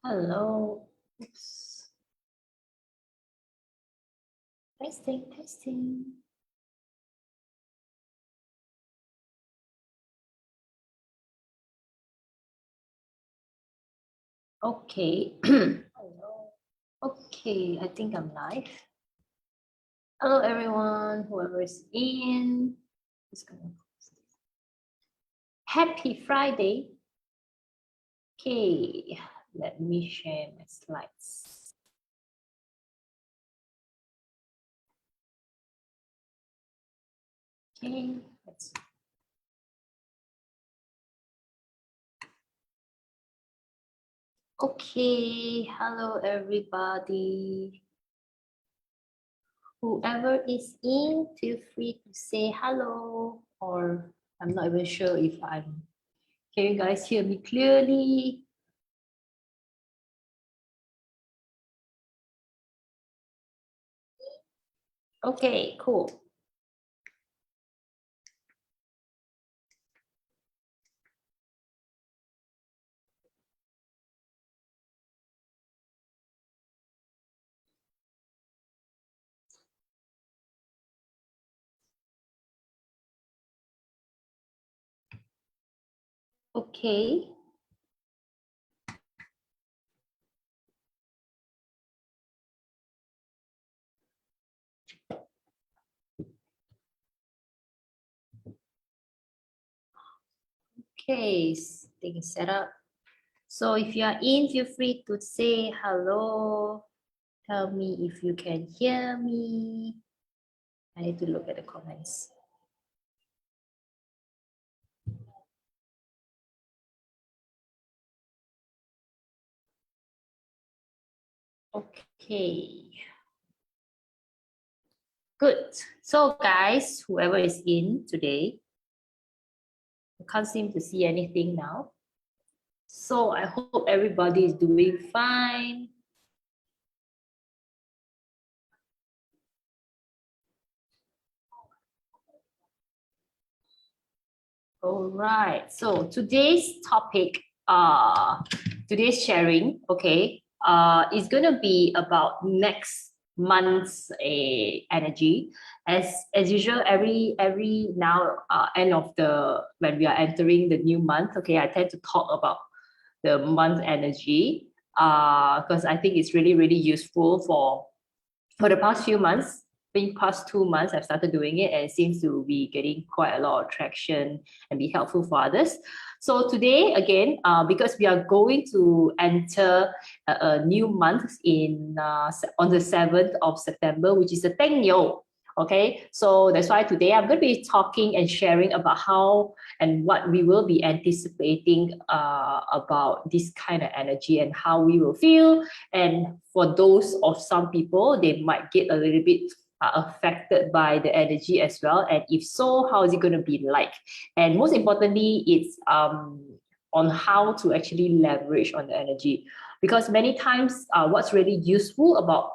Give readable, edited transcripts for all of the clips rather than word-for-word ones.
Hello. Oops. Testing. Okay. Hello. Okay, I think I'm live. Hello, everyone. Whoever is in. Just gonna post this. Happy Friday. Okay, let me share my slides. Okay, let's. Okay, hello everybody. Whoever is in, feel free to say hello, or I'm not even sure if can you guys hear me clearly? Okay, cool. Okay. Okay, things set up. So if you are in, feel free to say hello. Tell me if you can hear me. I need to look at the comments. Okay. Good. So guys, whoever is in today, I can't seem to see anything now. So I hope everybody is doing fine. All right. So today's topic, today's sharing, okay, is gonna be about next month's energy. As usual, every now end of when we are entering the new month, okay, I tend to talk about the month energy because I think it's really useful for the past few months. The past 2 months, I've started doing it and it seems to be getting quite a lot of traction and be helpful for others. So today, again, because we are going to enter a new month on the 7th of September, which is the Teng Yo. Okay, so that's why today I'm going to be talking and sharing about how and what we will be anticipating about this kind of energy and how we will feel. And for those of some people, they might get a little bit affected by the energy as well. And if so, how is it going to be like? And most importantly, it's on how to actually leverage on the energy. Because many times, what's really useful about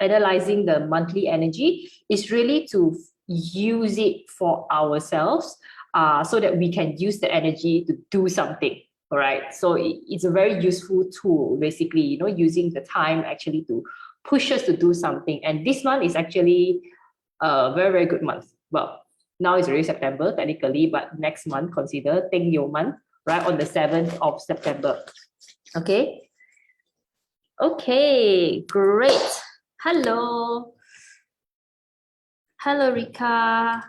analyzing the monthly energy is really to use it for ourselves so that we can use the energy to do something. All right. So it's a very useful tool, basically, using the time actually to push us to do something. And this month is actually a very good month. Well, now it's already September technically, but next month consider Teng Yo month, right? On the 7th of September. Okay. Okay, great. Hello. Hello, Rika.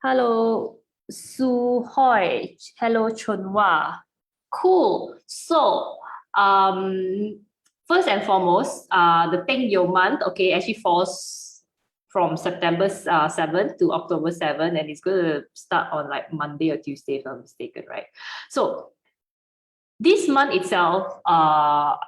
Hello, Su Hoi. Hello, Chunwa. Cool. So, first and foremost, the Teng Yo month, okay, actually falls from September 7th to October 7th, and it's going to start on like Monday or Tuesday, if I'm not mistaken, right? So, this month itself, I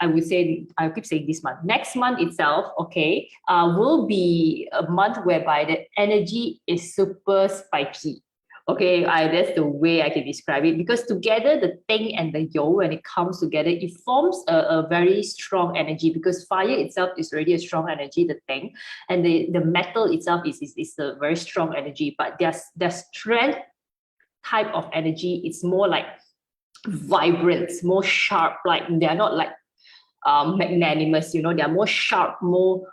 keep saying this month, next month itself, okay, will be a month whereby the energy is super spiky. Okay, that's the way I can describe it, because together the Teng and the Yo, when it comes together, it forms a very strong energy, because fire itself is already a strong energy, the Teng, and the metal itself is a very strong energy, but their strength type of energy, it's more like vibrant, more sharp, like they're not like magnanimous, you know, they're more sharp, more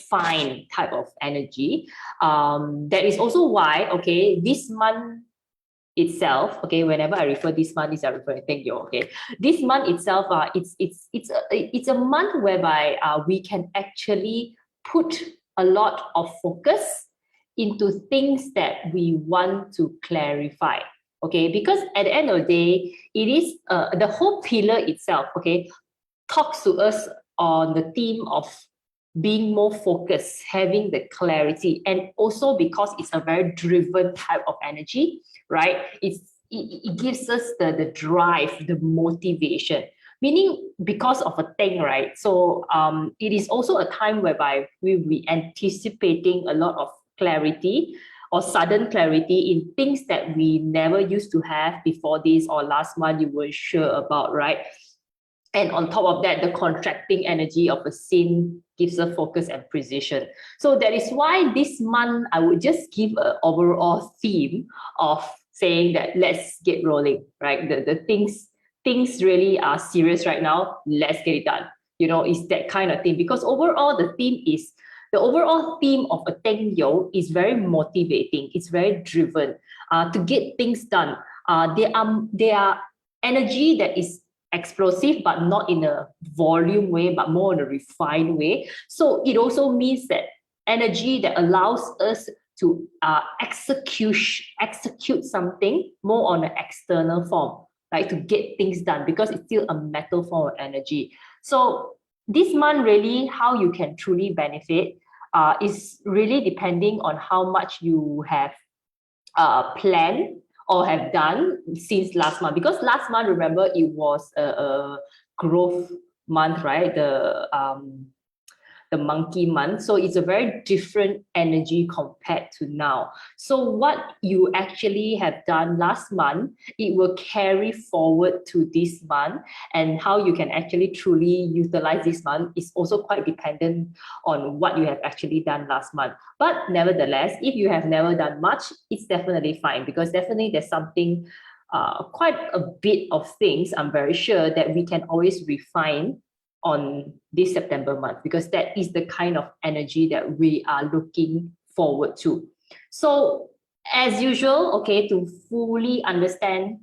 fine type of energy. That is also why, okay, this month itself, okay, whenever I refer this month, is I refer, thank you, okay, this month itself, it's a month whereby we can actually put a lot of focus into things that we want to clarify, okay, because at the end of the day, it is the whole pillar itself, okay, talks to us on the theme of being more focused, having the clarity, and also because it's a very driven type of energy, right? It gives us the drive, the motivation. Meaning because of a thing, right? So it is also a time whereby we will be anticipating a lot of clarity or sudden clarity in things that we never used to have before this or last month you were sure about, right? And on top of that, the contracting energy of a scene gives a focus and precision. So that is why this month, I would just give an overall theme of saying that let's get rolling, right? The things really are serious right now. Let's get it done. You know, it's that kind of thing. Because overall, the overall theme of a Teng Yo is very motivating. It's very driven to get things done. They are energy that is explosive, but not in a volume way, but more in a refined way. So it also means that energy that allows us to execute something more on an external form, like to get things done, because it's still a metal form of energy. So this month, really, how you can truly benefit is really depending on how much you have planned or have done since last month, because last month, remember, it was a growth month, right? The monkey month. So it's a very different energy compared to now. So what you actually have done last month, it will carry forward to this month, and how you can actually truly utilize this month is also quite dependent on what you have actually done last month. But nevertheless, if you have never done much, it's definitely fine, because definitely there's something, quite a bit of things, I'm very sure, that we can always refine on this September month, because that is the kind of energy that we are looking forward to. So as usual, okay, to fully understand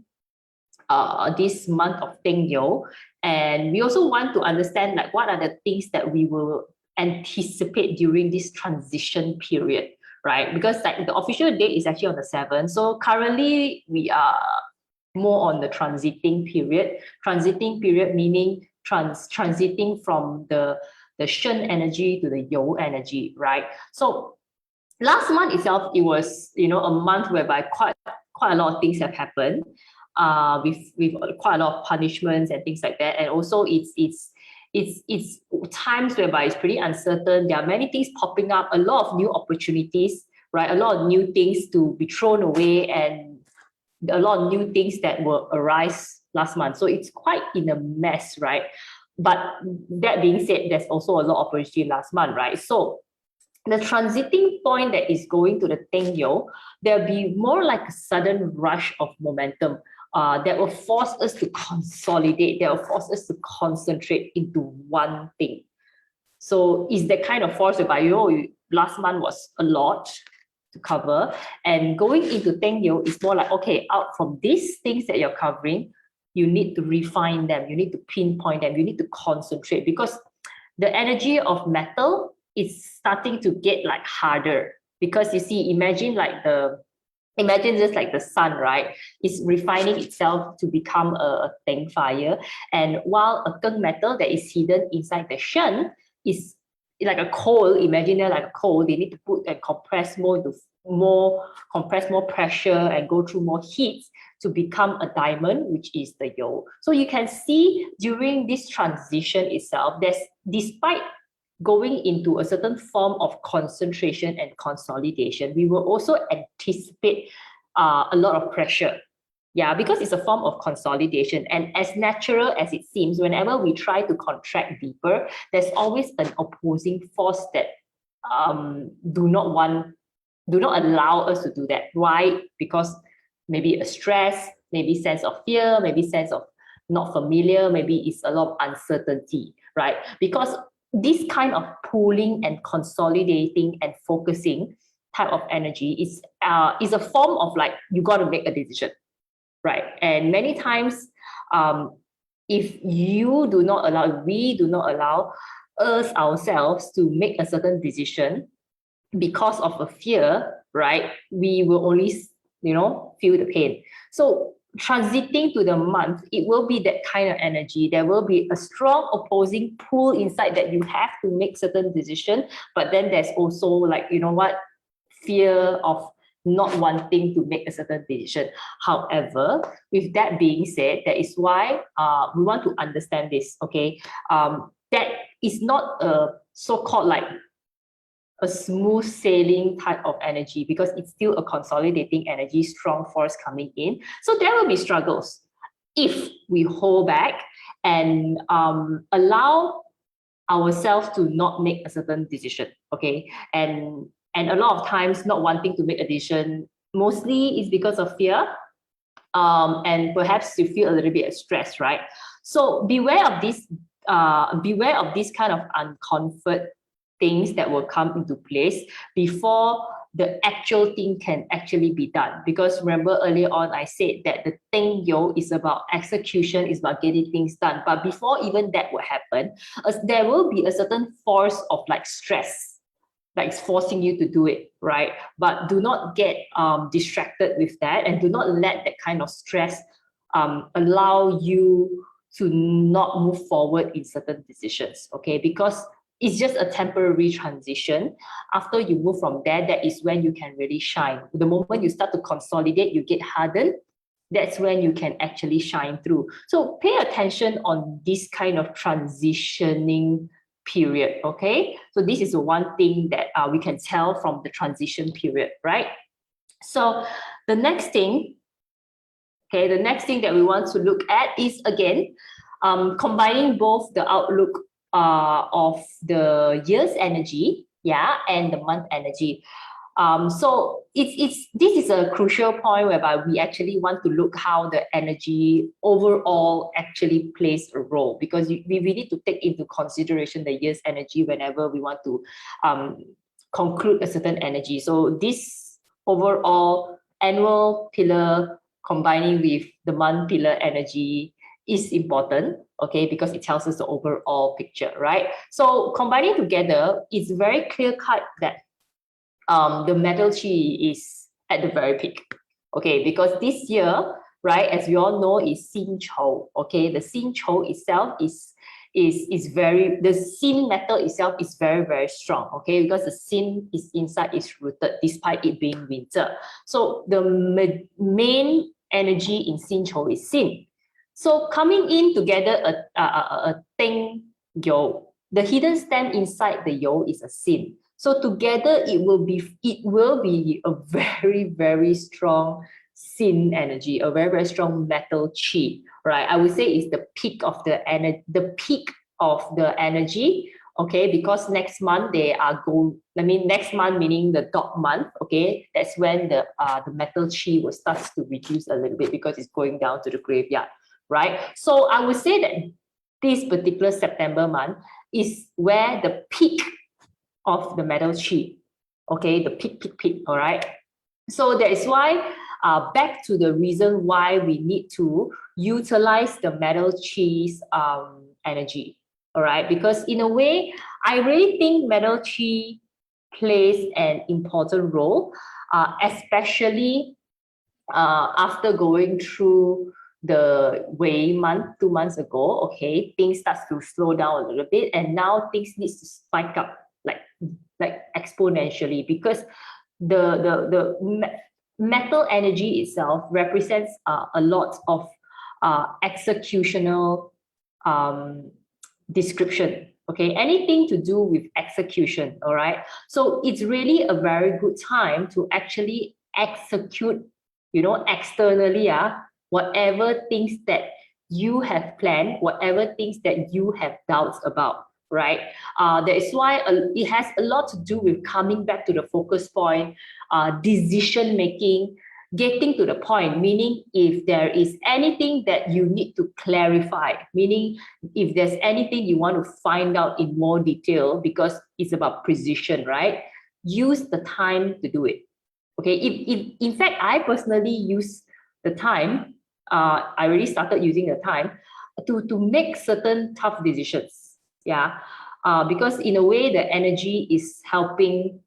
this month of Teng Yo, and we also want to understand like what are the things that we will anticipate during this transition period, right? Because like the official date is actually on the 7th. So currently we are more on the transiting period meaning transiting from the Shen energy to the Yo energy, right? So last month itself, it was, you know, a month whereby quite a lot of things have happened, with quite a lot of punishments and things like that, and also it's times whereby it's pretty uncertain. There are many things popping up, a lot of new opportunities, right? A lot of new things to be thrown away, and a lot of new things that will arise last month. So it's quite in a mess, right? But that being said, there's also a lot of opportunity last month, right? So the transiting point that is going to the Teng Yo, there'll be more like a sudden rush of momentum that will force us to consolidate, that will force us to concentrate into one thing. So it's that kind of force whereby, you know, last month was a lot to cover, and going into Teng Yo is more like, okay, out from these things that you're covering, you need to refine them, you need to pinpoint them, you need to concentrate, because the energy of metal is starting to get like harder. Because you see, imagine just like the sun, right? It's refining itself to become a Teng fire, and while a Keng metal that is hidden inside the Shen is like a coal. Imagine they're like a coal. They need to put and compress more pressure and go through more heat to become a diamond, which is the Yo. So you can see during this transition itself, there's, despite going into a certain form of concentration and consolidation, we will also anticipate a lot of pressure. Yeah, because it's a form of consolidation. And as natural as it seems, whenever we try to contract deeper, there's always an opposing force that do not allow us to do that. Why? Because maybe a stress, maybe sense of fear, maybe sense of not familiar, maybe it's a lot of uncertainty, right? Because this kind of pulling and consolidating and focusing type of energy is a form of like you got to make a decision, right? And many times, if you do not allow, we do not allow us ourselves to make a certain decision because of a fear, right? We will only, feel the pain. So transiting to the month, it will be that kind of energy. There will be a strong opposing pull inside that you have to make certain decision, but then there's also like, fear of not wanting to make a certain decision. However, with that being said, that is why we want to understand this, okay? That is not a so-called like a smooth sailing type of energy, because it's still a consolidating energy, strong force coming in. So there will be struggles if we hold back and allow ourselves to not make a certain decision, okay? And a lot of times not wanting to make a decision mostly is because of fear, and perhaps you feel a little bit stressed, right? So beware of this kind of uncomfort things that will come into place before the actual thing can actually be done. Because remember earlier on, I said that the thing is about execution, is about getting things done. But before even that will happen, there will be a certain force of like stress that is forcing you to do it, right? But do not get distracted with that, and do not let that kind of stress allow you to not move forward in certain decisions, okay? Because it's just a temporary transition. After you move from there, that is when you can really shine. The moment you start to consolidate, you get hardened, that's when you can actually shine through. So pay attention on this kind of transitioning period, okay? So this is the one thing that we can tell from the transition period, right? So the next thing, okay, the next thing that we want to look at is, again, combining both the outlook of the year's energy, yeah, and the month energy. So this is a crucial point whereby we actually want to look how the energy overall actually plays a role, because we need to take into consideration the year's energy whenever we want to conclude a certain energy. So this overall annual pillar combining with the month pillar energy is important, okay, because it tells us the overall picture, right? So combining together, it's very clear cut that the metal chi is at the very peak, okay, because this year, right, as we all know, is Xin Chou, okay, the Xin Chou itself is very, the Xin metal itself is very, very strong, okay, because the Xin is inside, is rooted despite it being winter. So the main energy in Xin Chou is Xin. So coming in together, a Teng Yo, the hidden stem inside the Yo is a Xin. So together, it will be a very, very strong Xin energy, a very, very strong metal chi, right? I would say it's the peak of the energy, okay? Because next month they are next month meaning the dog month, okay? That's when the metal chi will start to reduce a little bit, because it's going down to the graveyard, right? So I would say that this particular September month is where the peak of the metal chi, okay, the peak, all right? So that is why, back to the reason why we need to utilize the metal chi's energy, all right? Because in a way, I really think metal chi plays an important role, especially after going through the Wei month 2 months ago, okay, things starts to slow down a little bit, and now things needs to spike up like exponentially, because the metal energy itself represents a lot of executional description, okay, anything to do with execution, all right? So it's really a very good time to actually execute, externally, whatever things that you have planned, whatever things that you have doubts about, right? That is why it has a lot to do with coming back to the focus point, decision making, getting to the point, meaning if there is anything that you need to clarify, meaning if there's anything you want to find out in more detail, because it's about precision, right? Use the time to do it. Okay, if in fact, I personally use the time, I already started using the time to make certain tough decisions. Yeah, because in a way, the energy is helping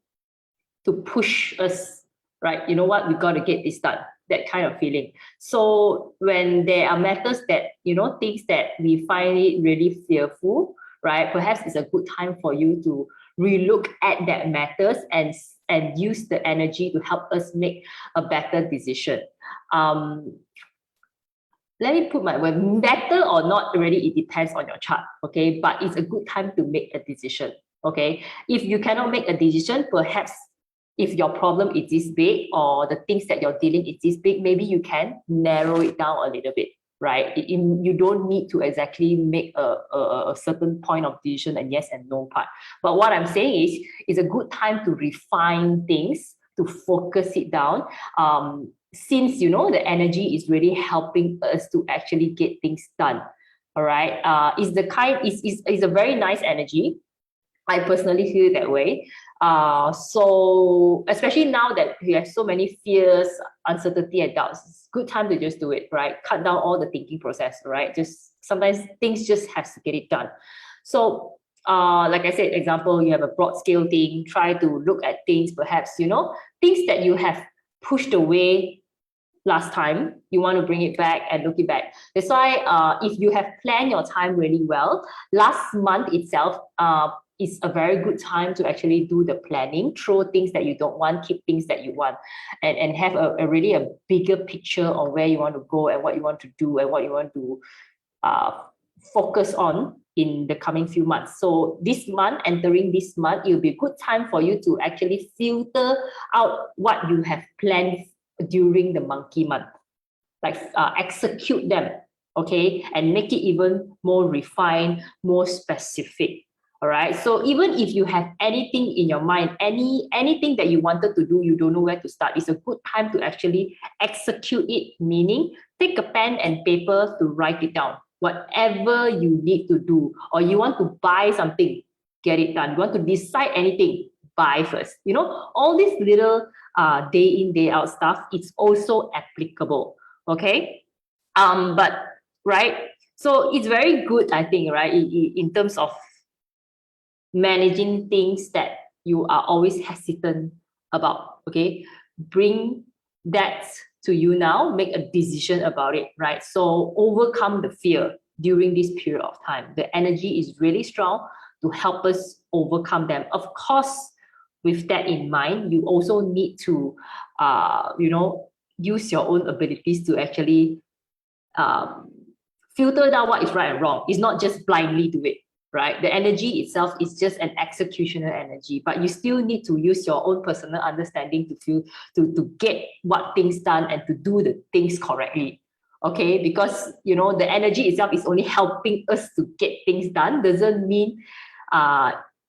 to push us, right? You know what, we got to get this done, that kind of feeling. So when there are matters that, things that we find it really fearful, right? Perhaps it's a good time for you to relook at that matters and use the energy to help us make a better decision. Let me put my word, better or not, already it depends on your chart, okay? But it's a good time to make a decision, okay? If you cannot make a decision, perhaps if your problem is this big or the things that you're dealing is this big, maybe you can narrow it down a little bit, right? You don't need to exactly make a certain point of decision and yes and no part. But what I'm saying is, it's a good time to refine things, to focus it down. Since the energy is really helping us to actually get things done. All right. Is a very nice energy. I personally feel it that way. So especially now that we have so many fears, uncertainty, and doubts, it's a good time to just do it, right? Cut down all the thinking process, right? Just sometimes things just have to get it done. So like I said, example, you have a broad scale thing, try to look at things, perhaps, things that you have pushed away last time, you want to bring it back and look it back. That's why if you have planned your time really well, last month itself is a very good time to actually do the planning, throw things that you don't want, keep things that you want, and have a really a bigger picture on where you want to go and what you want to do and what you want to focus on in the coming few months. So this month, entering this month, it will be a good time for you to actually filter out what you have planned during the monkey month, like execute them, okay, and make it even more refined, more specific. All right, so even if you have anything in your mind, anything that you wanted to do, you don't know where to start, it's a good time to actually execute it, meaning take a pen and paper to write it down. Whatever you need to do, or you want to buy something, get it done. You want to decide anything, buy first. All these little day in, day out stuff, it's also applicable. Okay. But right. So it's very good, I think, right? In terms of managing things that you are always hesitant about. Okay. Bring that to you now, make a decision about it, right? So overcome the fear during this period of time. The energy is really strong to help us overcome them. Of course, with that in mind, you also need to, use your own abilities to actually filter down what is right and wrong. It's not just blindly do it, right? The energy itself is just an executioner energy, but you still need to use your own personal understanding to get what things done and to do the things correctly. Okay, because the energy itself is only helping us to get things done, doesn't mean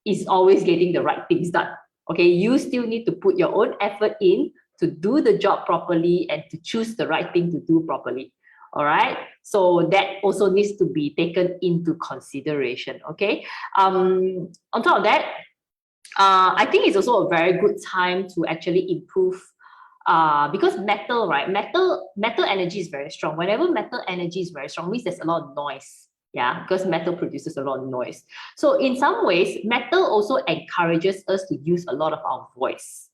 it's always getting the right things done. Okay, you still need to put your own effort in to do the job properly and to choose the right thing to do properly. All right, so that also needs to be taken into consideration. Okay, on top of that, I think it's also a very good time to actually improve, because metal, right? Metal energy is very strong. Whenever metal energy is very strong, means there's a lot of noise. Yeah, because metal produces a lot of noise. So in some ways, metal also encourages us to use a lot of our voice,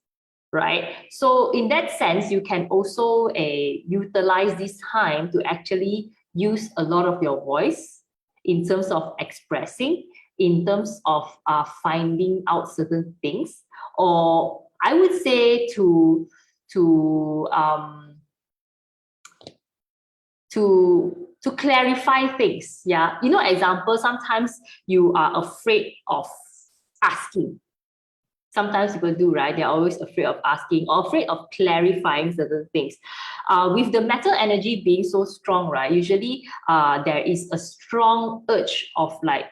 right? So in that sense, you can also utilize this time to actually use a lot of your voice in terms of expressing, in terms of finding out certain things, or I would say to clarify things. Yeah, example, sometimes you are afraid of asking. Sometimes people do, right? They're always afraid of asking or afraid of clarifying certain things. With the metal energy being so strong, right? Usually there is a strong urge of like,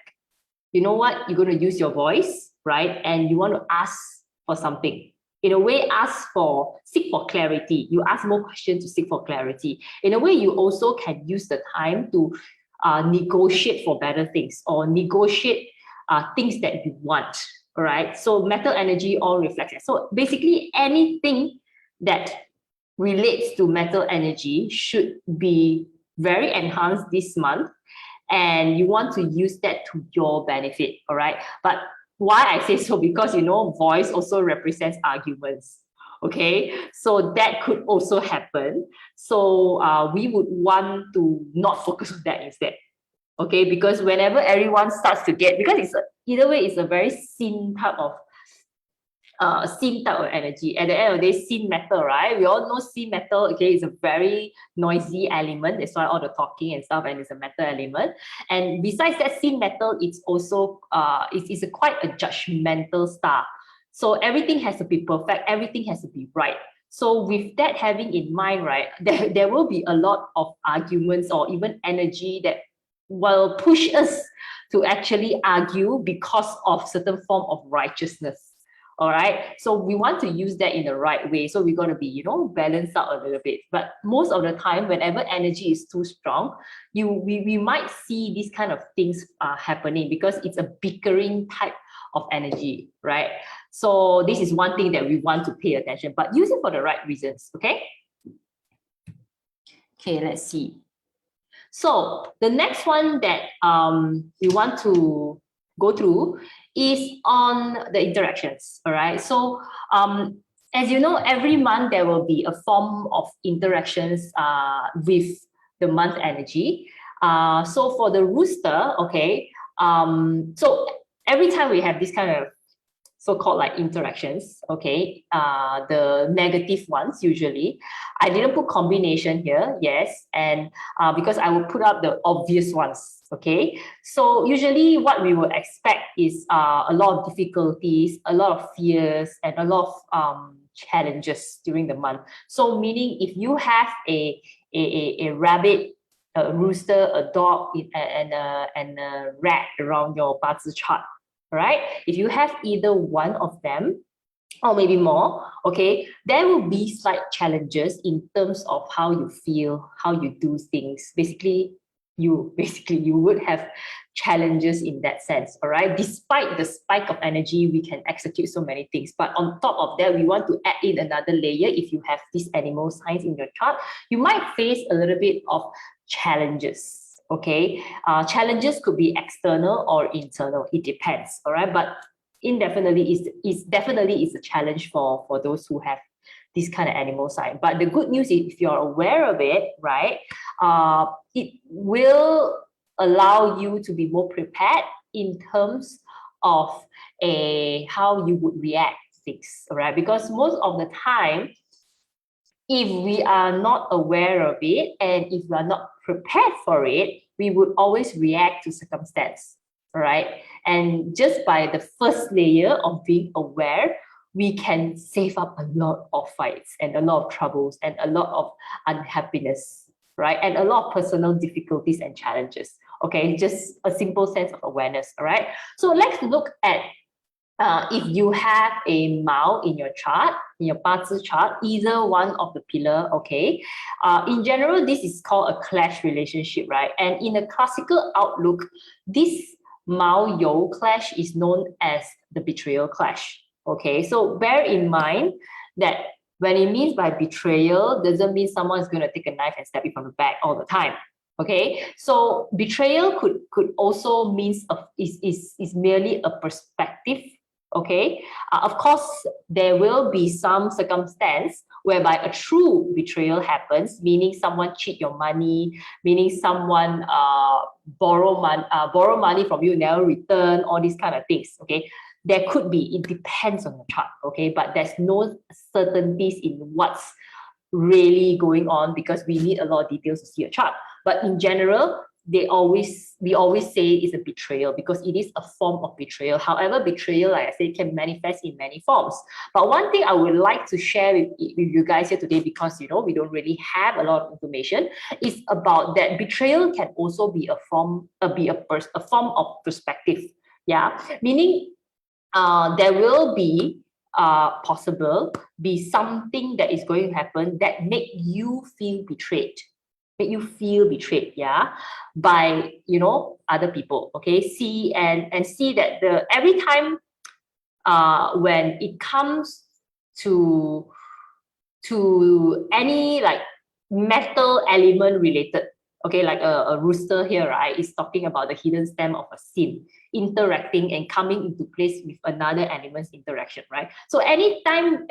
you know what? You're going to use your voice, right? And you want to ask for something. in a way, seek for clarity. You ask more questions to seek for clarity. In a way, you also can use the time to negotiate for better things or negotiate things that you want. All right. So metal energy all reflects that. So basically, anything that relates to metal energy should be very enhanced this month, and you want to use that to your benefit. All right. But why I say so, because voice also represents arguments. Okay, so that could also happen. So we would want to not focus on that instead. Okay, because whenever everyone starts to get, because either way, it's a very sin type of energy. At the end of the day, sin metal, right? We all know sin metal, okay, is a very noisy element. That's why all the talking and stuff, and it's a metal element. And besides that, sin metal, it's also it's quite a judgmental star. So everything has to be perfect, everything has to be right. So with that having in mind, right, there will be a lot of arguments or even energy that will push us to actually argue because of certain form of righteousness. All right. So we want to use that in the right way. So we're going to be, balanced out a little bit. But most of the time, whenever energy is too strong, we might see these kind of things happening because it's a bickering type of energy, right? So this is one thing that we want to pay attention, but use it for the right reasons. Okay. Okay, let's see. So the next one that we want to go through is on the interactions. All right. So as you know, every month there will be a form of interactions with the month energy. So for the rooster, okay. So every time we have this kind of so-called like interactions, okay, the negative ones usually. I didn't put combination here, yes, and because I will put up the obvious ones, okay. So usually what we would expect is a lot of difficulties, a lot of fears, and a lot of challenges during the month. So meaning if you have a rabbit, a rooster, a dog, and a rat around your BaZi chart, right? If you have either one of them, or maybe more, okay, there will be slight challenges in terms of how you feel, how you do things. Basically, you would have challenges in that sense, all right? Despite the spike of energy, we can execute so many things. But on top of that, we want to add in another layer. If you have these animal signs in your chart, you might face a little bit of challenges. Okay, challenges could be external or internal. It depends. All right, but indefinitely is definitely is a challenge for those who have this kind of animal sign. But the good news is if you're aware of it, right, it will allow you to be more prepared in terms of how you would react to things. All right, because most of the time, if we are not aware of it and if we are not prepared for it, we would always react to circumstance, right? And just by the first layer of being aware, we can save up a lot of fights and a lot of troubles and a lot of unhappiness, right? And a lot of personal difficulties and challenges, okay? Just a simple sense of awareness, all right? So let's look at if you have a Mao in your chart, in your BaZi chart, either one of the pillar, okay. In general, this is called a clash relationship, right? And in a classical outlook, this Mao Yo clash is known as the betrayal clash, okay. So bear in mind that when it means by betrayal, doesn't mean someone is going to take a knife and stab you from the back all the time. Okay, so betrayal could also means is merely a perspective. Okay, of course, there will be some circumstance whereby a true betrayal happens, meaning someone cheat your money, meaning someone borrow money from you, never return, all these kind of things. Okay, there could be, it depends on the chart. Okay, but there's no certainties in what's really going on because we need a lot of details to see a chart. But in general, we always say it's a betrayal because it is a form of betrayal. However, betrayal, like I said, can manifest in many forms. But one thing I would like to share with you guys here today, because we don't really have a lot of information, is about that betrayal can also be a form of perspective. Yeah, meaning there will be possible be something that is going to happen that make you feel betrayed. Make you feel betrayed, yeah, by other people. Okay, see that every time when it comes to any like metal element related, okay, like a rooster here, right, is talking about the hidden stem of a sin interacting and coming into place with another element's interaction, right? So every time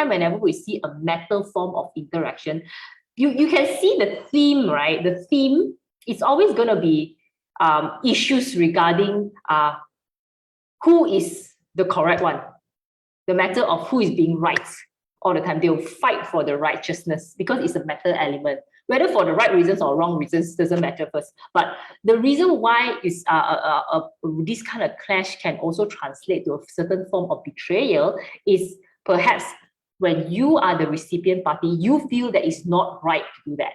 whenever we see a metal form of interaction, you can see the theme, right? The theme is always going to be issues regarding who is the correct one, the matter of who is being right all the time. They'll fight for the righteousness because it's a metal element. Whether for the right reasons or wrong reasons doesn't matter first. But the reason why is this kind of clash can also translate to a certain form of betrayal is perhaps when you are the recipient party, you feel that it's not right to do that.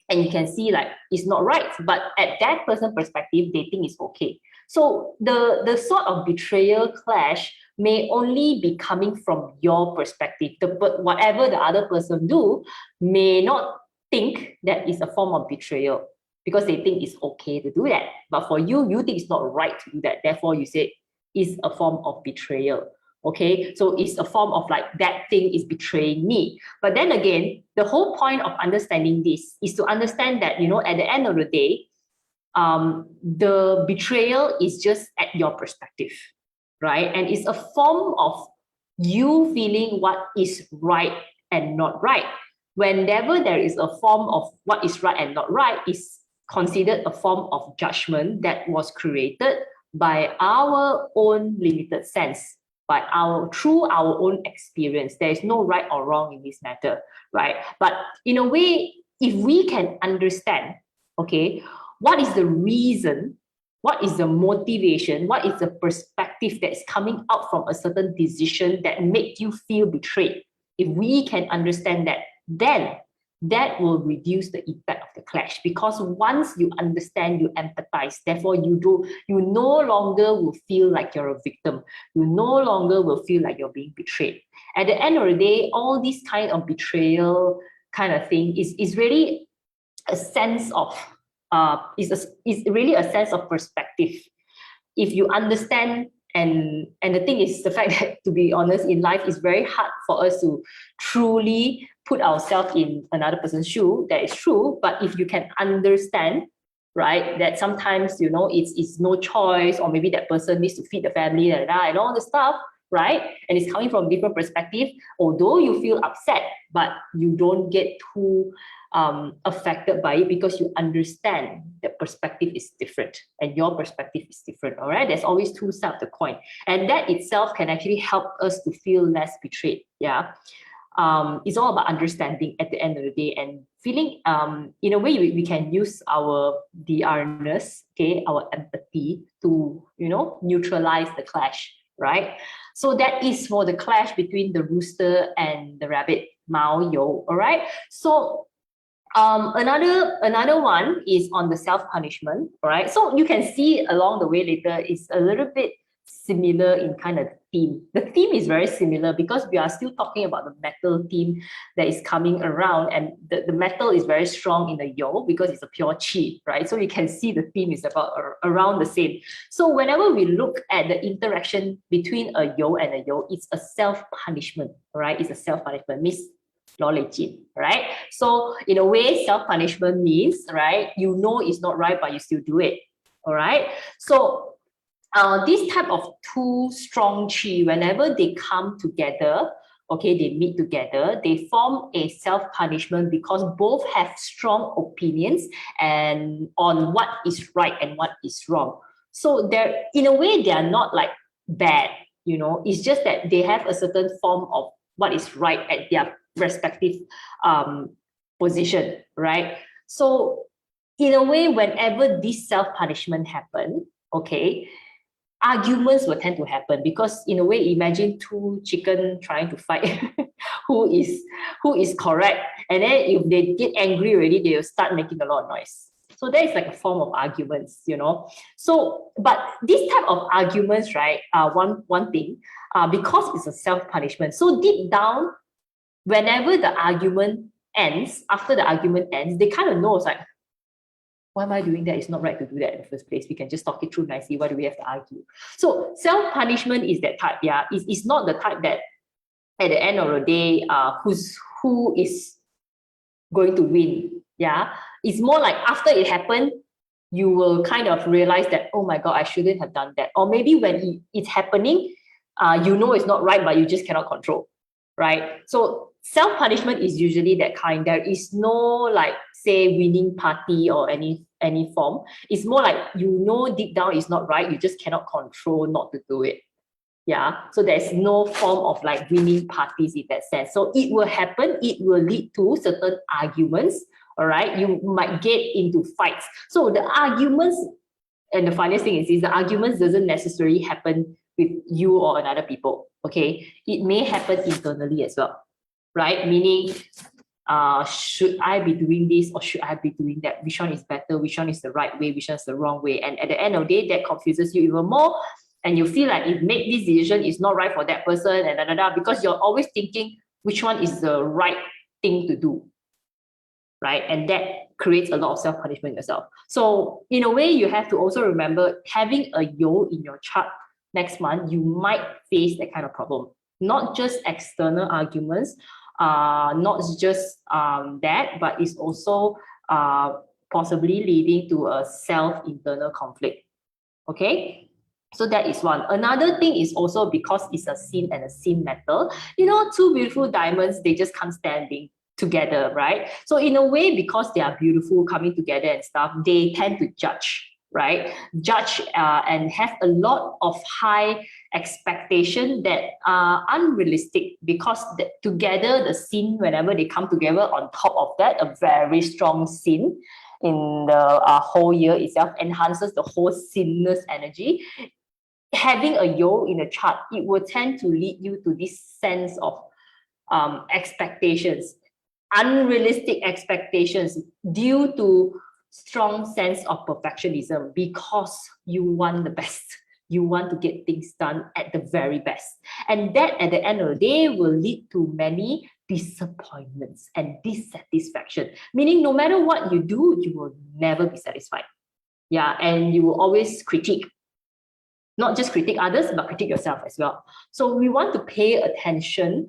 And you can see like it's not right, but at that person's perspective, they think it's okay. So the sort of betrayal clash may only be coming from your perspective. But whatever the other person do may not think that is a form of betrayal because they think it's okay to do that. But for you, you think it's not right to do that. Therefore, you say it's a form of betrayal. Okay, so it's a form of like that thing is betraying me. But then again, the whole point of understanding this is to understand that, at the end of the day, the betrayal is just at your perspective, right? And it's a form of you feeling what is right and not right. Whenever there is a form of what is right and not right, is considered a form of judgment that was created by our own limited sense, through our own experience. There is no right or wrong in this matter, right? But in a way, if we can understand, okay, what is the reason, what is the motivation, what is the perspective that's coming out from a certain decision that make you feel betrayed, if we can understand that, then that will reduce the impact of the clash. Because once you understand, you empathize, therefore you no longer will feel like you're a victim. You no longer will feel like you're being betrayed. At the end of the day, all this kind of betrayal kind of thing is really a sense of is really a sense of perspective. If you understand, and the thing is the fact that, to be honest, in life it's very hard for us to truly put ourselves in another person's shoe. That is true. But if you can understand, right, that sometimes it's no choice, or maybe that person needs to feed the family, and all the stuff, right? And it's coming from different perspective. Although you feel upset, but you don't get too affected by it because you understand that perspective is different and your perspective is different. All right, there's always two sides of the coin, and that itself can actually help us to feel less betrayed. Yeah. It's all about understanding at the end of the day, and feeling in a way we can use our DRness, okay, our empathy to neutralize the clash, right? So that is for the clash between the rooster and the rabbit, Mao Yo. All right. So another one is on the self-punishment. All right. So you can see along the way later, it's a little bit similar in kind of theme. The theme is very similar because we are still talking about the metal theme that is coming around, and the metal is very strong in the yo because it's a pure chi, right? So you can see the theme is about around the same. So whenever we look at the interaction between a yo and a yo, it's a self-punishment, right? It's a self-punishment, means right? So in a way, self-punishment means, right, it's not right, but you still do it. All right. So this type of two strong chi, whenever they come together, okay, they meet together, they form a self-punishment because both have strong opinions and on what is right and what is wrong. So they're, in a way, they are not like bad, it's just that they have a certain form of what is right at their respective position, right? So in a way, whenever this self-punishment happen, okay, arguments will tend to happen because, in a way, imagine two chicken trying to fight who is correct, and then if they get angry already, they will start making a lot of noise. So that is like a form of arguments, you know. So, but this type of arguments, right, one thing, because it's a self-punishment. So deep down, whenever the argument ends, after the argument ends, they kind of know it's like, why am I doing that? It's not right to do that in the first place. We can just talk it through nicely. Why do we have to argue? So self-punishment is that type, yeah. It's not the type that at the end of the day, who is going to win, yeah. It's more like after it happened, you will kind of realize that, oh my God, I shouldn't have done that. Or maybe when it's happening, you know it's not right, but you just cannot control, right? So self-punishment is usually that kind. There is no like, say, winning party or any form. It's more like, you know, deep down it's not right. You just cannot control not to do it. Yeah. So there's no form of like winning parties in that sense. So it will happen. It will lead to certain arguments. All right. You might get into fights. So the arguments, and the funniest thing is the arguments doesn't necessarily happen with you or another people. Okay. It may happen internally as well. Right? Meaning, should I be doing this or should I be doing that? Which one is better? Which one is the right way? Which one is the wrong way? And at the end of the day, that confuses you even more. And you feel like if make this decision is not right for that person and because you're always thinking which one is the right thing to do. Right? And that creates a lot of self-punishment yourself. So in a way, you have to also remember, having a yo in your chart next month, you might face that kind of problem. Not just external arguments, not just that, but it's also possibly leading to a self-internal conflict. Okay? So that is one. Another thing is also because it's a sin and a sin metal. You know, two beautiful diamonds, they just can't stand being together, right? So in a way, because they are beautiful coming together and stuff, they tend to judge, right? Judge and have a lot of high expectation that are unrealistic, because together, the sin, whenever they come together, on top of that, a very strong sin in the whole year itself enhances the whole sinless energy. Having a yo in a chart, it will tend to lead you to this sense of expectations, unrealistic expectations, due to strong sense of perfectionism, because you want the best. You want to get things done at the very best. And that at the end of the day will lead to many disappointments and dissatisfaction. Meaning no matter what you do, you will never be satisfied. Yeah, and you will always critique. Not just critique others, but critique yourself as well. So we want to pay attention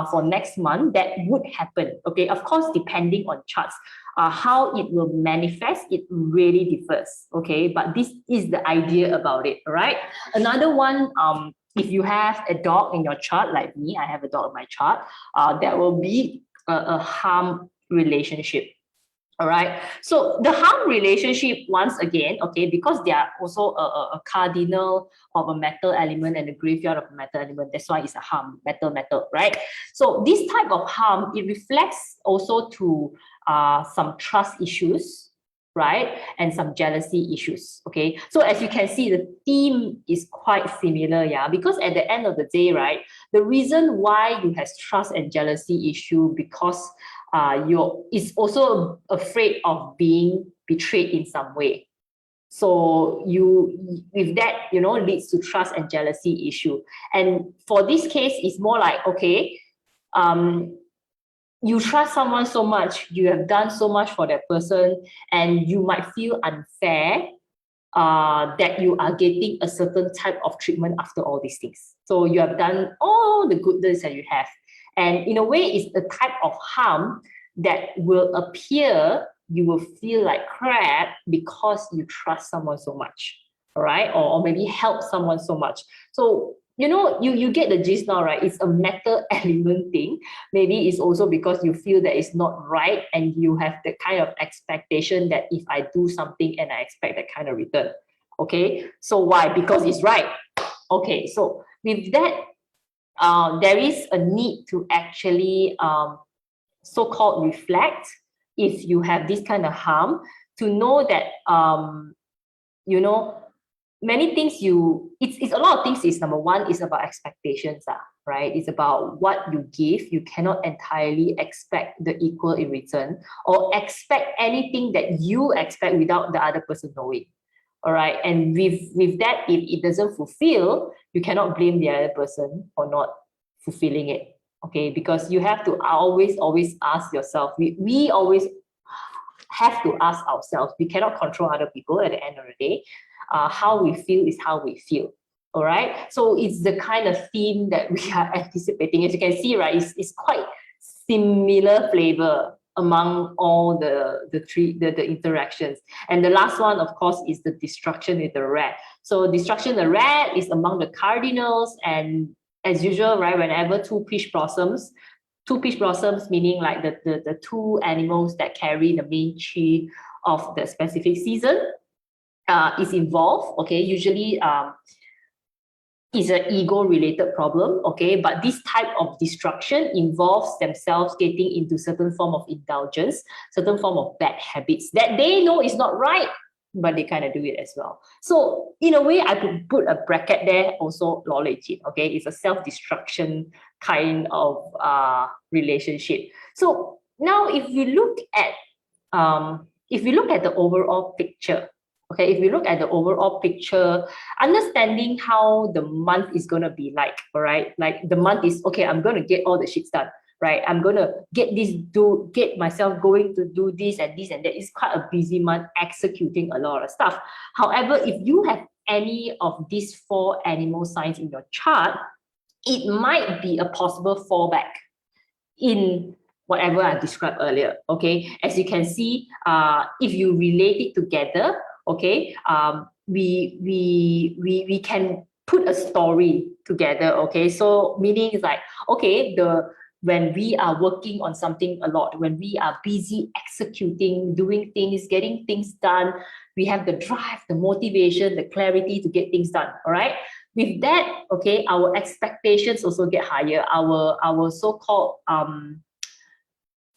for next month that would happen. Okay, of course, depending on charts, how it will manifest, it really differs. Okay, but this is the idea about it. All right. Another one, if you have a dog in your chart, like me, I have a dog in my chart, that will be a harm relationship. All right. So the harm relationship, once again, okay, because they are also a cardinal of a metal element and a graveyard of a metal element. That's why it's a harm, metal, right? So this type of harm, it reflects also to some trust issues, right? And some jealousy issues, okay? So as you can see, the theme is quite similar, yeah? Because at the end of the day, the reason why you have trust and jealousy issue, because is also afraid of being betrayed in some way. So with that, leads to trust and jealousy issue. And for this case, it's more like, okay, you trust someone so much, you have done so much for that person, and you might feel unfair that you are getting a certain type of treatment after all these things. So you have done all the goodness that you have. And in a way, it's the type of harm that will appear, you will feel like crap because you trust someone so much, all right? Or maybe help someone so much. So, you get the gist now, right? It's a metal element thing. Maybe it's also because you feel that it's not right and you have the kind of expectation that if I do something and I expect that kind of return, okay? So why? Because it's right. Okay, so with that, there is a need to actually so-called reflect if you have this kind of harm, to know that many things it's a lot of things. Is number one is about expectations, right? It's about what you give. You cannot entirely expect the equal in return, or expect anything that you expect without the other person knowing. All right. And with that, if it doesn't fulfill, you cannot blame the other person for not fulfilling it. Okay. Because you have to always ask yourself. We always have to ask ourselves. We cannot control other people at the end of the day. How we feel is how we feel. All right. So it's the kind of theme that we are anticipating. As you can see, right, it's quite similar flavor among all the interactions. And the last one, of course, is the destruction with the rat. So destruction the rat is among the cardinals, and as usual, right, whenever two peach blossoms meaning like the two animals that carry the main tree of the specific season is involved. Okay, usually is an ego-related problem, okay? But this type of destruction involves themselves getting into certain form of indulgence, certain form of bad habits that they know is not right, but they kind of do it as well. So in a way, I could put a bracket there also, knowledge, okay? It's a self-destruction kind of relationship. So now if we look at the overall picture, okay, if we look at the overall picture, understanding how the month is going to be like, all right, like the month is, okay, I'm going to get all the shits done, right? I'm going to get myself going to do this and this and that. It's quite a busy month executing a lot of stuff. However, if you have any of these 4 animal signs in your chart, it might be a possible fallback in whatever I described earlier, okay? As you can see, if you relate it together, okay, we can put a story together, okay? So meaning is like, okay, when we are working on something a lot, when we are busy executing, doing things, getting things done, we have the drive, the motivation, the clarity to get things done, all right? With that, okay, our expectations also get higher. Our so-called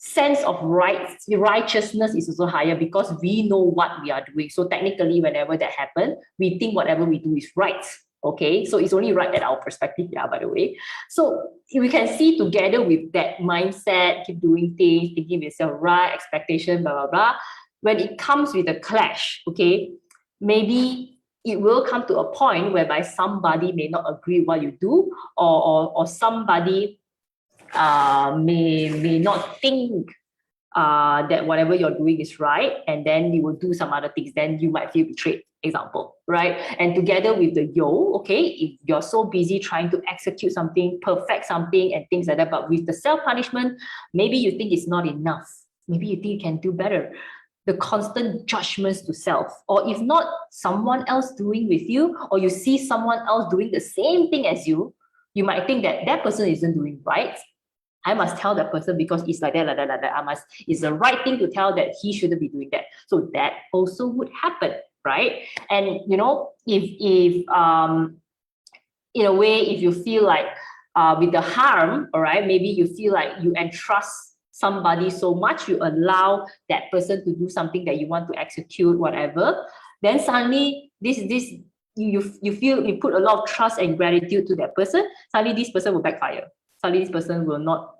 sense of righteousness is also higher because we know what we are doing. So technically, whenever that happens, we think whatever we do is right. Okay, so it's only right at our perspective, yeah, by the way. So we can see together with that mindset, keep doing things, thinking yourself right, expectation, blah, blah, blah. When it comes with a clash, okay, maybe it will come to a point whereby somebody may not agree with what you do, or somebody may not think that whatever you're doing is right, and then you will do some other things, then you might feel betrayed, example, right? And together with the yo, okay, if you're so busy trying to execute something, perfect something and things like that, but with the self-punishment, maybe you think it's not enough, maybe you think you can do better, the constant judgments to self, or if not someone else doing with you, or you see someone else doing the same thing as you might think that that person isn't doing right. I must tell that person because it's like that, like that, like that. It's the right thing to tell that he shouldn't be doing that. So that also would happen, right? And you know, if in a way, if you feel like with the harm, all right, maybe you feel like you entrust somebody so much, you allow that person to do something that you want to execute, whatever, then suddenly you feel you put a lot of trust and gratitude to that person, suddenly this person will backfire. Suddenly this person will not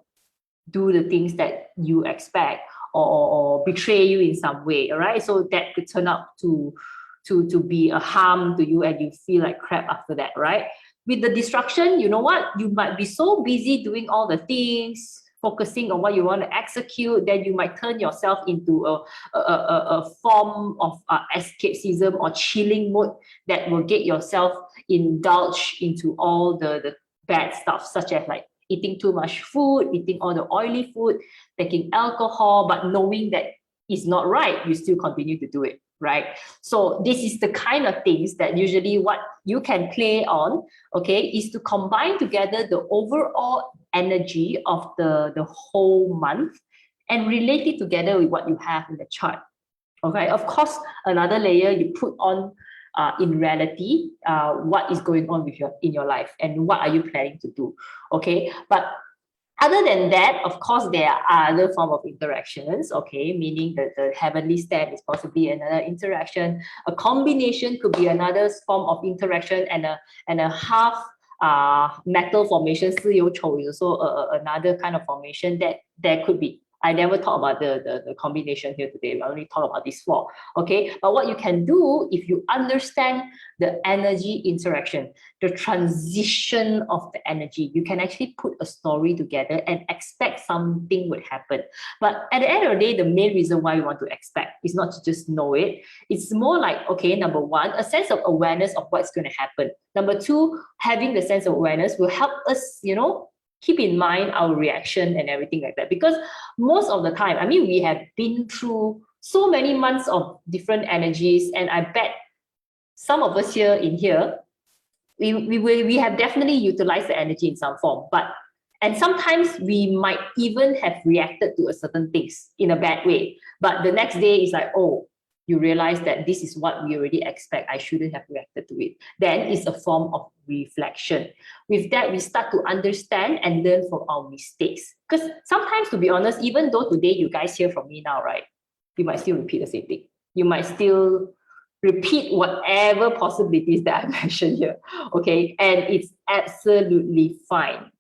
do the things that you expect, or betray you in some way, all right? So that could turn out to be a harm to you, and you feel like crap after that, right? With the destruction, you know what? You might be so busy doing all the things, focusing on what you want to execute, then you might turn yourself into a form of escapism or chilling mode that will get yourself indulged into all the bad stuff, such as like eating too much food, eating all the oily food, taking alcohol, but knowing that it's not right, you still continue to do it, right? So this is the kind of things that usually what you can play on, okay, is to combine together the overall energy of the whole month and relate it together with what you have in the chart. Okay, of course, another layer you put on in reality, what is going on with in your life and what are you planning to do, okay? But other than that, of course, there are other form of interactions, okay? Meaning that the heavenly stand is possibly another interaction. A combination could be another form of interaction, and a half metal formation, 四有丑 is also another kind of formation that there could be. I never talk about the combination here today. We only talk about these four. Okay. But what you can do if you understand the energy interaction, the transition of the energy, you can actually put a story together and expect something would happen. But at the end of the day, the main reason why you want to expect is not to just know it. It's more like, okay, number one, a sense of awareness of what's going to happen. Number two, having the sense of awareness will help us, keep in mind our reaction and everything like that. Because most of the time, I mean, we have been through so many months of different energies, and I bet some of us here, we have definitely utilized the energy in some form, and sometimes we might even have reacted to a certain things in a bad way. But the next day is like, oh, you realize that this is what we already expect. I shouldn't have reacted to it. Then it's a form of reflection. With that, we start to understand and learn from our mistakes. Because sometimes, to be honest, even though today you guys hear from me now, right, you might still repeat the same thing. You might still repeat whatever possibilities that I mentioned here. Okay. And it's absolutely fine,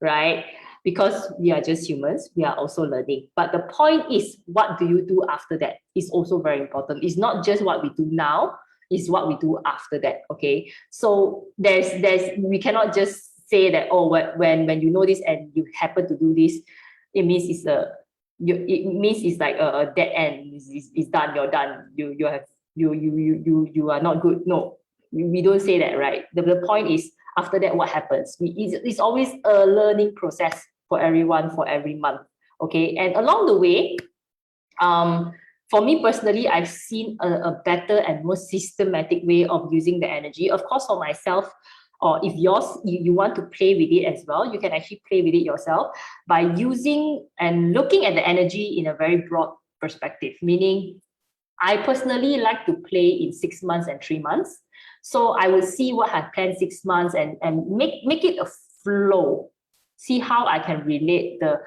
right? Because we are just humans, we are also learning. But the point is, what do you do after that is also very important. It's not just what we do now, it's what we do after that. Okay. So we cannot just say that, oh, when you know this and you happen to do this, it means it's like a dead end. It's done. You're done. You are not good. No, we don't say that, right? The point is, after that, what happens? It's always a learning process for everyone, for every month. Okay. And along the way, for me personally, I've seen a better and more systematic way of using the energy. Of course, for myself, or if you want to play with it as well, you can actually play with it yourself by using and looking at the energy in a very broad perspective. Meaning, I personally like to play in 6 months and 3 months. So I will see what I've planned 6 months and make it a flow. See how I can relate the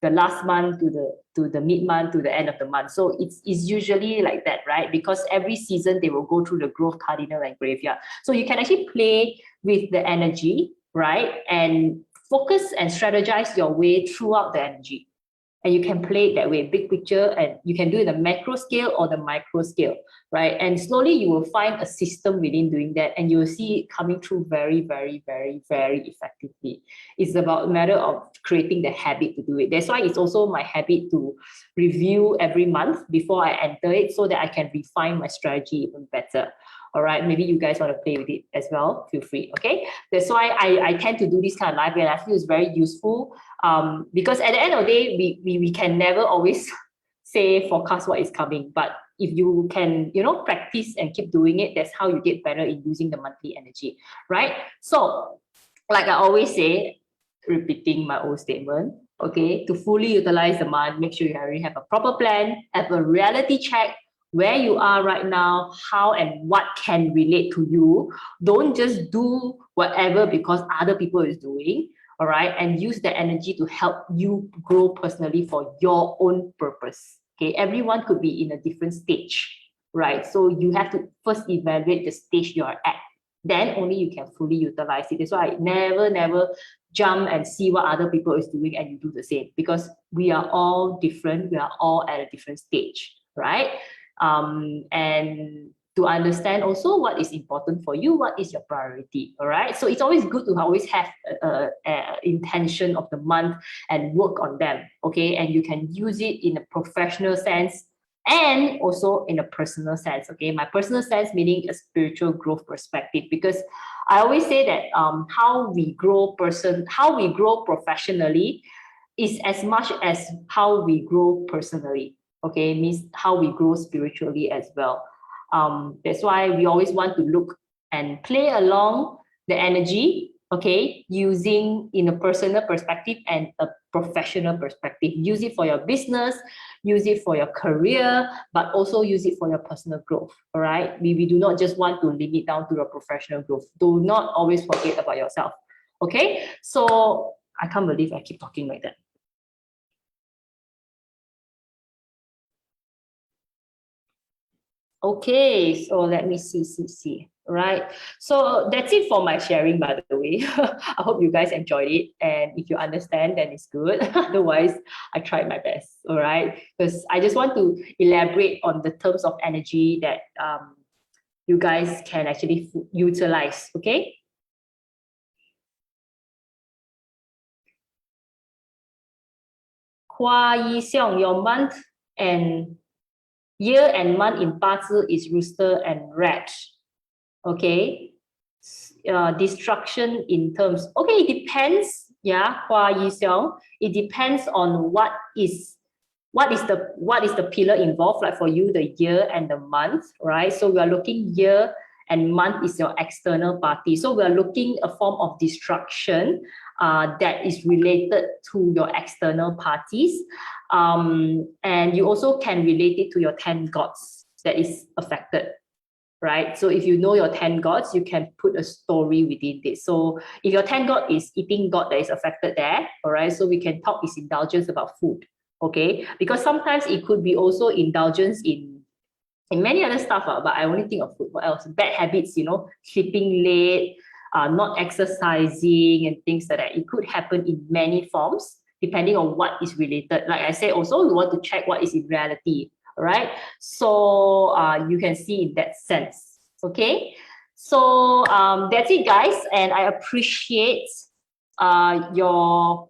last month to the mid month to the end of the month. So it's usually like that, right? Because every season they will go through the growth, cardinal, and graveyard. So you can actually play with the energy, right? And focus and strategize your way throughout the energy. And you can play it that way, big picture, and you can do it in the macro scale or the micro scale, right? And slowly you will find a system within doing that, and you will see it coming through very, very, very, very effectively. It's about a matter of creating the habit to do it. That's why it's also my habit to review every month before I enter it, so that I can refine my strategy even better. All right, maybe you guys want to play with it as well, feel free. Okay, that's why I tend to do this kind of live, and I feel it's very useful, because at the end of the day, we can never always say forecast what is coming, but if you can practice and keep doing it, that's how you get better in using the monthly energy, right? So like I always say, repeating my old statement, okay, to fully utilize the month, make sure you already have a proper plan, have a reality check where you are right now, how and what can relate to you. Don't just do whatever because other people is doing, all right? And use the energy to help you grow personally for your own purpose. Okay, everyone could be in a different stage, right? So you have to first evaluate the stage you're at. Then only you can fully utilize it. That's why I never jump and see what other people is doing and you do the same, because we are all different. We are all at a different stage, right? And to understand also what is important for you, what is your priority, all right? So it's always good to always have a intention of the month and work on them, okay? And you can use it in a professional sense and also in a personal sense, okay? My personal sense meaning a spiritual growth perspective, because I always say that how we grow professionally is as much as how we grow personally. Okay, means how we grow spiritually as well. That's why we always want to look and play along the energy, okay, using in a personal perspective and a professional perspective. Use it for your business, use it for your career, but also use it for your personal growth, all right? We do not just want to limit down to your professional growth. Do not always forget about yourself, okay? So I can't believe I keep talking like that. Okay, so let me see. Right. So that's it for my sharing, by the way. I hope you guys enjoyed it. And if you understand, then it's good. Otherwise, I tried my best. All right. Because I just want to elaborate on the terms of energy that you guys can actually utilize. Okay. Hua Yi Xiong, your month and year and month in BaZi is rooster and rat. Okay. Destruction in terms. Okay, it depends. Yeah, Hua Yi Xiong. It depends on what is the pillar involved, like for you, the year and the month, right? So we are looking year and month is your external party. So we are looking a form of destruction that is related to your external parties. And you also can relate it to your 10 gods that is affected, right? So if you know your 10 gods, you can put a story within this. So if your 10 god is eating god that is affected there, all right, so we can talk is indulgence about food, okay? Because sometimes it could be also indulgence in many other stuff, but I only think of food. What else? Bad habits, sleeping late, not exercising and things like that. It could happen in many forms depending on what is related. Like I said, also we want to check what is in reality, right? So you can see in that sense, okay? So that's it, guys, and I appreciate your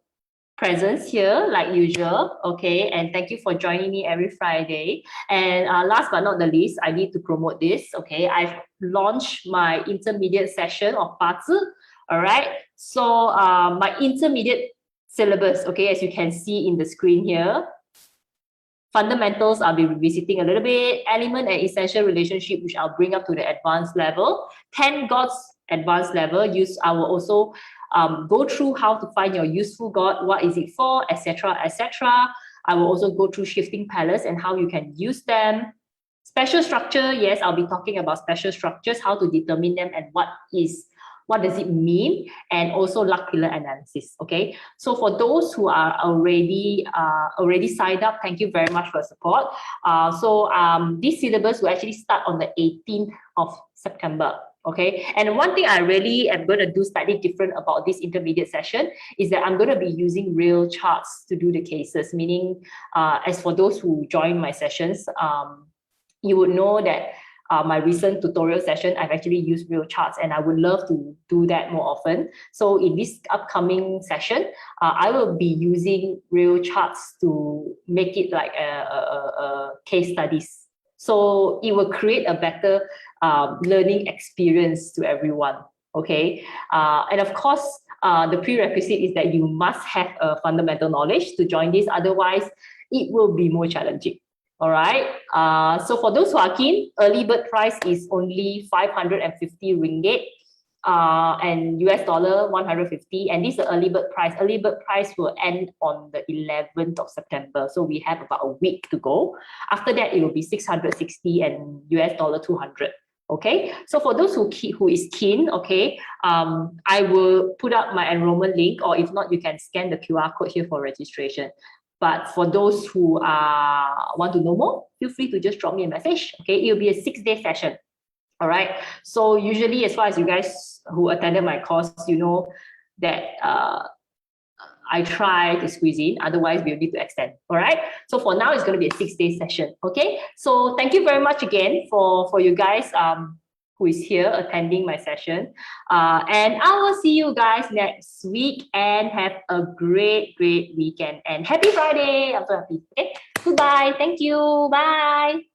presence here like usual, okay? And thank you for joining me every Friday. And last but not the least, I need to promote this, okay? I've launched my intermediate session of BaZi, all right? So my intermediate syllabus, okay, as you can see in the screen here, fundamentals I'll be revisiting a little bit, element and essential relationship, which I'll bring up to the advanced level, 10 gods advanced level, I will also go through how to find your useful god, what is it for, etc., etc. I will also go through shifting palettes and how you can use them. Special structure, yes, I'll be talking about special structures, how to determine them and what does it mean, and also luck pillar analysis, okay? So for those who are already signed up, thank you very much for your support. So this syllabus will actually start on the 18th of September. Okay, and one thing I really am going to do slightly different about this intermediate session is that I'm going to be using real charts to do the cases, meaning as for those who join my sessions, you would know that my recent tutorial session, I've actually used real charts, and I would love to do that more often. So in this upcoming session, I will be using real charts to make it like a case studies. So it will create a better learning experience to everyone, okay? And of course, the prerequisite is that you must have a fundamental knowledge to join this, otherwise it will be more challenging. All right. So for those who are keen, early bird price is only 550 ringgit and US dollar 150. And this is the early bird price. Early bird price will end on the 11th of September. So we have about a week to go. After that, it will be 660 and US dollar 200. Okay, so for those who is keen, okay, I will put up my enrollment link, or if not, you can scan the QR code here for registration. But for those who want to know more, feel free to just drop me a message. Okay, it will be a 6-day session. All right. So usually, as far as you guys who attended my course, you know that I try to squeeze in. Otherwise, we'll need to extend. All right. So for now, it's going to be a 6-day session. Okay. So thank you very much again for you guys who is here attending my session. And I will see you guys next week, and have a great weekend, and happy Friday. I'm so happy. Okay. Goodbye. Thank you. Bye.